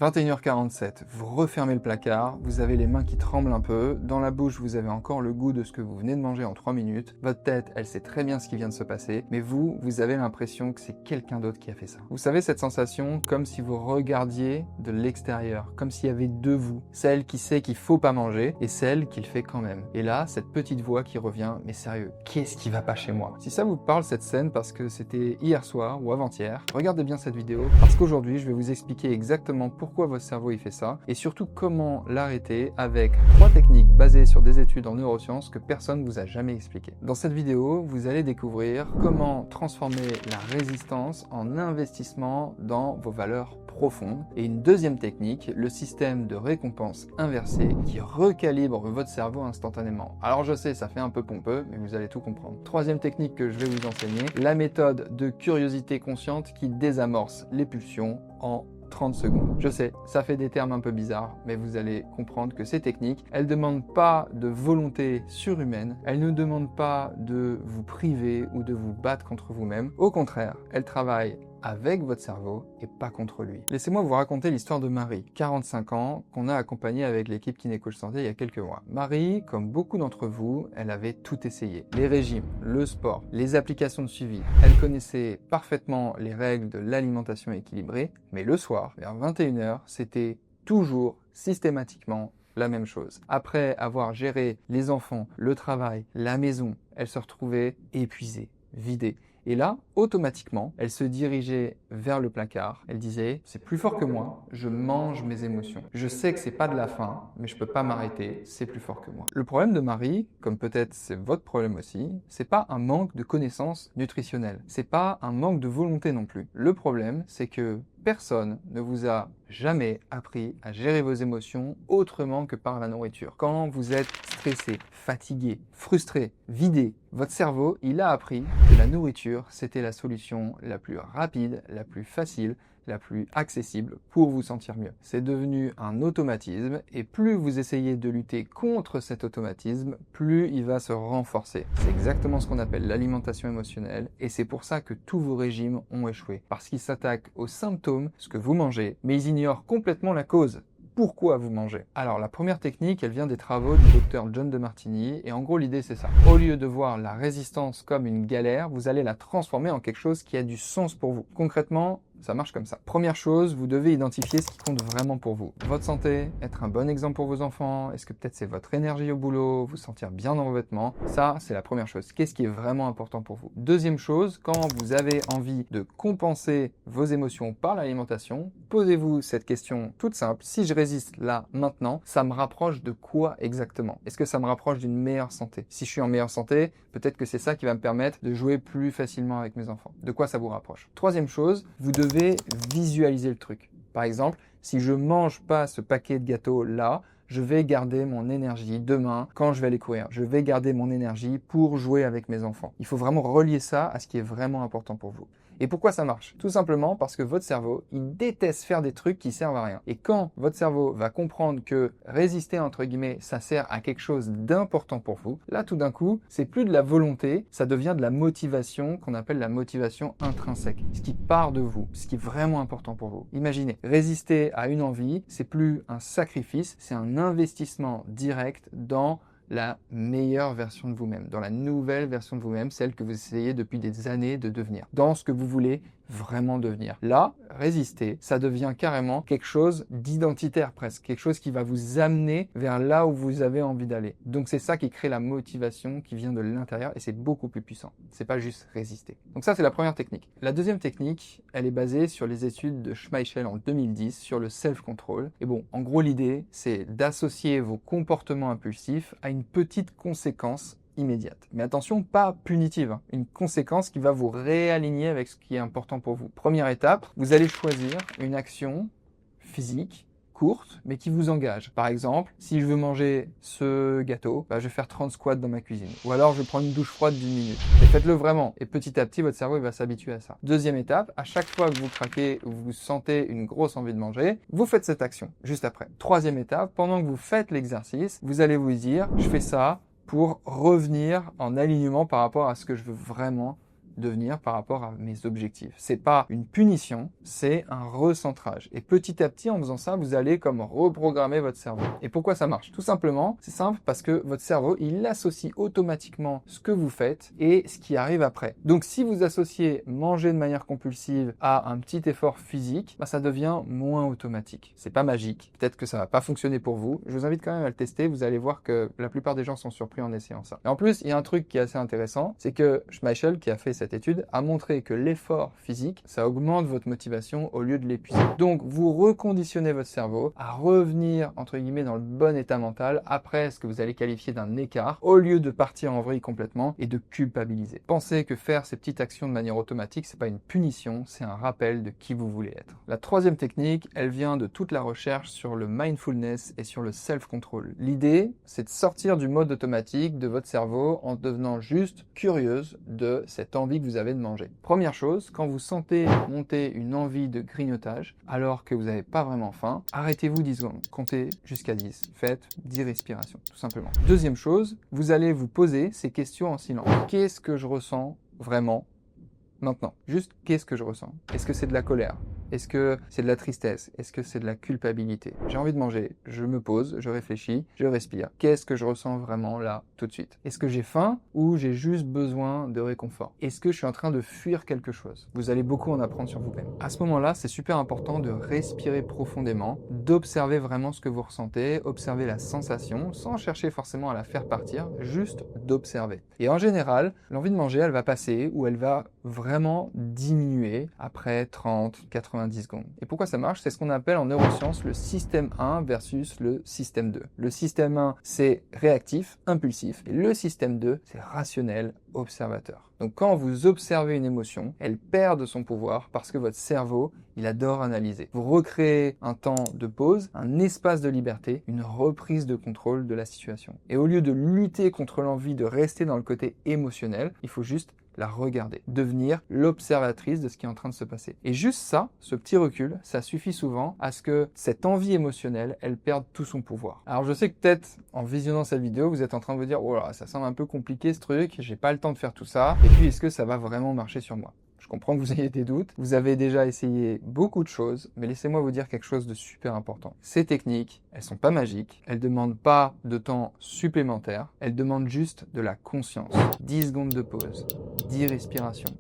21h47, vous refermez le placard, vous avez les mains qui tremblent un peu, dans la bouche vous avez encore le goût de ce que vous venez de manger en 3 minutes, votre tête elle sait très bien ce qui vient de se passer, mais vous avez l'impression que c'est quelqu'un d'autre qui a fait ça. Vous savez cette sensation comme si vous regardiez de l'extérieur, comme s'il y avait deux vous, celle qui sait qu'il faut pas manger et celle qui le fait quand même. Et là, cette petite voix qui revient, mais sérieux, qu'est-ce qui va pas chez moi? Si ça vous parle cette scène parce que c'était hier soir ou avant-hier, regardez bien cette vidéo parce qu'aujourd'hui je vais vous expliquer exactement pourquoi votre cerveau il fait ça, et surtout comment l'arrêter avec 3 techniques basées sur des études en neurosciences que personne ne vous a jamais expliquées. Dans cette vidéo, vous allez découvrir comment transformer la résistance en investissement dans vos valeurs profondes, et une deuxième technique, le système de récompense inversé qui recalibre votre cerveau instantanément. Alors je sais, ça fait un peu pompeux, mais vous allez tout comprendre. Troisième technique que je vais vous enseigner, la méthode de curiosité consciente qui désamorce les pulsions en 30 secondes. Je sais, ça fait des termes un peu bizarres, mais vous allez comprendre que ces techniques, elles ne demandent pas de volonté surhumaine, elles ne demandent pas de vous priver ou de vous battre contre vous-même. Au contraire, elles travaillent avec votre cerveau et pas contre lui. Laissez-moi vous raconter l'histoire de Marie, 45 ans, qu'on a accompagnée avec l'équipe Kinécoach Santé il y a quelques mois. Marie, comme beaucoup d'entre vous, elle avait tout essayé. Les régimes, le sport, les applications de suivi. Elle connaissait parfaitement les règles de l'alimentation équilibrée, mais le soir, vers 21h, c'était toujours, systématiquement, la même chose. Après avoir géré les enfants, le travail, la maison, elle se retrouvait épuisée, vidée. Et là, automatiquement, elle se dirigeait vers le placard. Elle disait, c'est plus fort que moi, je mange mes émotions. Je sais que c'est pas de la faim, mais je peux pas m'arrêter, c'est plus fort que moi. Le problème de Marie, comme peut-être c'est votre problème aussi, c'est pas un manque de connaissances nutritionnelles. C'est pas un manque de volonté non plus. Le problème, c'est que personne ne vous a jamais appris à gérer vos émotions autrement que par la nourriture. Quand vous êtes stressé, fatigué, frustré, vidé, votre cerveau, il a appris que la nourriture, c'était la solution la plus rapide, la plus facile, la plus accessible pour vous sentir mieux. C'est devenu un automatisme, et plus vous essayez de lutter contre cet automatisme, plus il va se renforcer. C'est exactement ce qu'on appelle l'alimentation émotionnelle, et c'est pour ça que tous vos régimes ont échoué. Parce qu'ils s'attaquent aux symptômes, ce que vous mangez, mais ils ignorent complètement la cause. Pourquoi vous mangez? Alors la première technique, elle vient des travaux du docteur John Demartini, et en gros l'idée c'est ça. Au lieu de voir la résistance comme une galère, vous allez la transformer en quelque chose qui a du sens pour vous. Concrètement, ça marche comme ça. Première chose, vous devez identifier ce qui compte vraiment pour vous. Votre santé, être un bon exemple pour vos enfants, est-ce que peut-être c'est votre énergie au boulot, vous sentir bien dans vos vêtements? Ça, c'est la première chose. Qu'est-ce qui est vraiment important pour vous? Deuxième chose, quand vous avez envie de compenser vos émotions par l'alimentation, posez-vous cette question toute simple. Si je résiste là, maintenant, ça me rapproche de quoi exactement? Est-ce que ça me rapproche d'une meilleure santé? Si je suis en meilleure santé, peut-être que c'est ça qui va me permettre de jouer plus facilement avec mes enfants. De quoi ça vous rapproche? Troisième chose, vous devez visualiser le truc. Par exemple, si je mange pas ce paquet de gâteaux là, je vais garder mon énergie demain quand je vais aller courir. Je vais garder mon énergie pour jouer avec mes enfants. Il faut vraiment relier ça à ce qui est vraiment important pour vous. Et pourquoi ça marche? Tout simplement parce que votre cerveau, il déteste faire des trucs qui servent à rien. Et quand votre cerveau va comprendre que résister, entre guillemets, ça sert à quelque chose d'important pour vous, là, tout d'un coup, c'est plus de la volonté, ça devient de la motivation qu'on appelle la motivation intrinsèque. Ce qui part de vous, ce qui est vraiment important pour vous. Imaginez, résister à une envie, c'est plus un sacrifice, c'est un investissement direct dans la meilleure version de vous-même, dans la nouvelle version de vous-même, celle que vous essayez depuis des années de devenir, dans ce que vous voulez vraiment devenir. Là, résister, ça devient carrément quelque chose d'identitaire presque, quelque chose qui va vous amener vers là où vous avez envie d'aller. Donc c'est ça qui crée la motivation qui vient de l'intérieur, et c'est beaucoup plus puissant. C'est pas juste résister. Donc ça, c'est la première technique. La deuxième technique, elle est basée sur les études de Schmeichel en 2010 sur le self-control. Et bon, en gros, l'idée, c'est d'associer vos comportements impulsifs à une petite conséquence immédiate. Mais attention, pas punitive, hein. Une conséquence qui va vous réaligner avec ce qui est important pour vous. Première étape, vous allez choisir une action physique courte, mais qui vous engage. Par exemple, si je veux manger ce gâteau, je vais faire 30 squats dans ma cuisine. Ou alors, je vais prendre une douche froide d'1 minute. Et faites-le vraiment. Et petit à petit, votre cerveau il va s'habituer à ça. Deuxième étape, à chaque fois que vous craquez ou vous sentez une grosse envie de manger, vous faites cette action juste après. Troisième étape, pendant que vous faites l'exercice, vous allez vous dire, je fais ça pour revenir en alignement par rapport à ce que je veux vraiment devenir par rapport à mes objectifs. C'est pas une punition, c'est un recentrage. Et petit à petit, en faisant ça, vous allez comme reprogrammer votre cerveau. Et pourquoi ça marche? Tout simplement, c'est simple parce que votre cerveau, il associe automatiquement ce que vous faites et ce qui arrive après. Donc si vous associez manger de manière compulsive à un petit effort physique, ça devient moins automatique. C'est pas magique. Peut-être que ça va pas fonctionner pour vous. Je vous invite quand même à le tester. Vous allez voir que la plupart des gens sont surpris en essayant ça. Et en plus, il y a un truc qui est assez intéressant, c'est que Schmeichel, qui a fait cette étude, a montré que l'effort physique, ça augmente votre motivation au lieu de l'épuiser. Donc, vous reconditionnez votre cerveau à revenir, entre guillemets, dans le bon état mental après ce que vous allez qualifier d'un écart, au lieu de partir en vrille complètement et de culpabiliser. Pensez que faire ces petites actions de manière automatique, c'est pas une punition, c'est un rappel de qui vous voulez être. La troisième technique, elle vient de toute la recherche sur le mindfulness et sur le self-control. L'idée, c'est de sortir du mode automatique de votre cerveau en devenant juste curieuse de cette envie que vous avez de manger. Première chose, quand vous sentez monter une envie de grignotage alors que vous n'avez pas vraiment faim, arrêtez-vous 10 secondes. Comptez jusqu'à 10. Faites 10 respirations, tout simplement. Deuxième chose, vous allez vous poser ces questions en silence. Qu'est-ce que je ressens vraiment maintenant? Juste, qu'est-ce que je ressens? Est-ce que c'est de la colère? Est-ce que c'est de la tristesse? Est-ce que c'est de la culpabilité? J'ai envie de manger, je me pose, je réfléchis, je respire. Qu'est-ce que je ressens vraiment là, tout de suite? Est-ce que j'ai faim ou j'ai juste besoin de réconfort? Est-ce que je suis en train de fuir quelque chose? Vous allez beaucoup en apprendre sur vous-même. À ce moment-là, c'est super important de respirer profondément, d'observer vraiment ce que vous ressentez, observer la sensation, sans chercher forcément à la faire partir, juste d'observer. Et en général, l'envie de manger, elle va passer ou elle va vraiment diminuer après 30, 90 secondes. Et pourquoi ça marche? C'est ce qu'on appelle en neurosciences le système 1 versus le système 2. Le système 1, c'est réactif, impulsif. Et le système 2, c'est rationnel, observateur. Donc quand vous observez une émotion, elle perd de son pouvoir parce que votre cerveau, il adore analyser. Vous recréez un temps de pause, un espace de liberté, une reprise de contrôle de la situation. Et au lieu de lutter contre l'envie de rester dans le côté émotionnel, il faut juste la regarder, devenir l'observatrice de ce qui est en train de se passer. Et juste ça, ce petit recul, ça suffit souvent à ce que cette envie émotionnelle, elle perde tout son pouvoir. Alors je sais que peut-être, en visionnant cette vidéo, vous êtes en train de vous dire « Oh là, ça semble un peu compliqué ce truc, j'ai pas le temps de faire tout ça, et puis est-ce que ça va vraiment marcher sur moi ?» Je comprends que vous ayez des doutes. Vous avez déjà essayé beaucoup de choses, mais laissez-moi vous dire quelque chose de super important. Ces techniques, elles sont pas magiques, elles demandent pas de temps supplémentaire, elles demandent juste de la conscience. 10 secondes de pause, 10 respirations,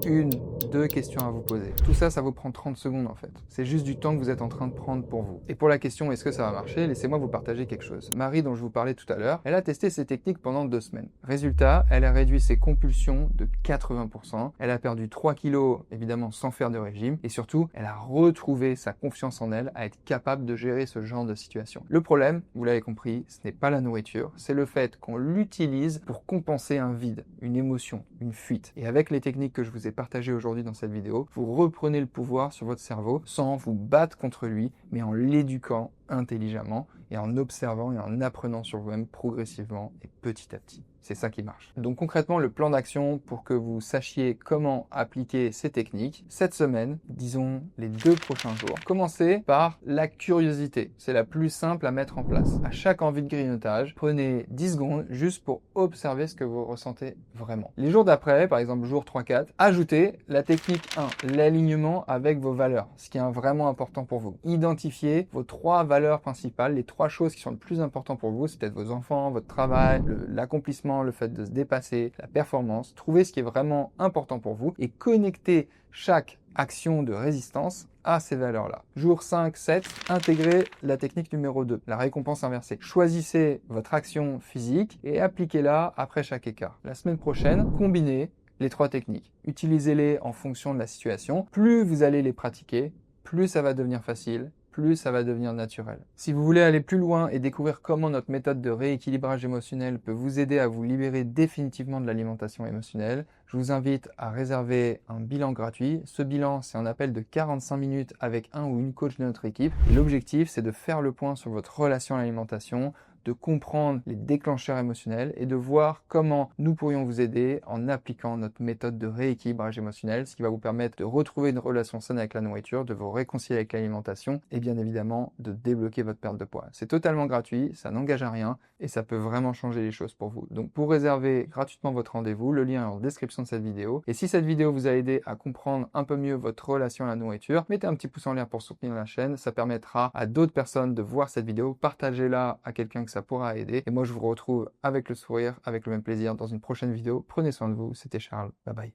1, 2 questions à vous poser. Tout ça, ça vous prend 30 secondes en fait. C'est juste du temps que vous êtes en train de prendre pour vous. Et pour la question est-ce que ça va marcher, laissez-moi vous partager quelque chose. Marie, dont je vous parlais tout à l'heure, elle a testé ces techniques pendant 2 semaines. Résultat, elle a réduit ses compulsions de 80%. Elle a perdu 3 kilos, évidemment sans faire de régime. Et surtout, elle a retrouvé sa confiance en elle à être capable de gérer ce genre de situation. Le problème, vous l'avez compris, ce n'est pas la nourriture, c'est le fait qu'on l'utilise pour compenser un vide, une émotion, une fuite. Et avec les techniques que je vous ai partagées aujourd'hui dans cette vidéo, vous reprenez le pouvoir sur votre cerveau sans vous battre contre lui, mais en l'éduquant intelligemment et en observant et en apprenant sur vous-même progressivement et petit à petit. C'est ça qui marche. Donc concrètement, le plan d'action pour que vous sachiez comment appliquer ces techniques, cette semaine, disons les 2 prochains jours, commencez par la curiosité. C'est la plus simple à mettre en place. À chaque envie de grignotage, prenez 10 secondes juste pour observer ce que vous ressentez vraiment. Les jours d'après, par exemple jour 3-4, ajoutez la technique 1, l'alignement avec vos valeurs, ce qui est vraiment important pour vous. Identifiez vos 3 valeurs principales, les 3 choses qui sont le plus important pour vous, c'est peut-être vos enfants, votre travail, l'accomplissement, le fait de se dépasser, la performance. Trouvez ce qui est vraiment important pour vous et connectez chaque action de résistance à ces valeurs-là. Jour 5, 7, intégrez la technique numéro 2, la récompense inversée. Choisissez votre action physique et appliquez-la après chaque écart. La semaine prochaine, combinez les 3 techniques. Utilisez-les en fonction de la situation. Plus vous allez les pratiquer, plus ça va devenir facile, plus ça va devenir naturel. Si vous voulez aller plus loin et découvrir comment notre méthode de rééquilibrage émotionnel peut vous aider à vous libérer définitivement de l'alimentation émotionnelle, je vous invite à réserver un bilan gratuit. Ce bilan, c'est un appel de 45 minutes avec un ou une coach de notre équipe. Et l'objectif, c'est de faire le point sur votre relation à l'alimentation, de comprendre les déclencheurs émotionnels et de voir comment nous pourrions vous aider en appliquant notre méthode de rééquilibrage émotionnel, ce qui va vous permettre de retrouver une relation saine avec la nourriture, de vous réconcilier avec l'alimentation et bien évidemment de débloquer votre perte de poids. C'est totalement gratuit, ça n'engage à rien et ça peut vraiment changer les choses pour vous. Donc pour réserver gratuitement votre rendez-vous, le lien est en description de cette vidéo. Et si cette vidéo vous a aidé à comprendre un peu mieux votre relation à la nourriture, mettez un petit pouce en l'air pour soutenir la chaîne, ça permettra à d'autres personnes de voir cette vidéo, partagez-la à quelqu'un que ça pourra aider. Et moi je vous retrouve avec le sourire, avec le même plaisir dans une prochaine vidéo. Prenez soin de vous, c'était Charles, bye bye.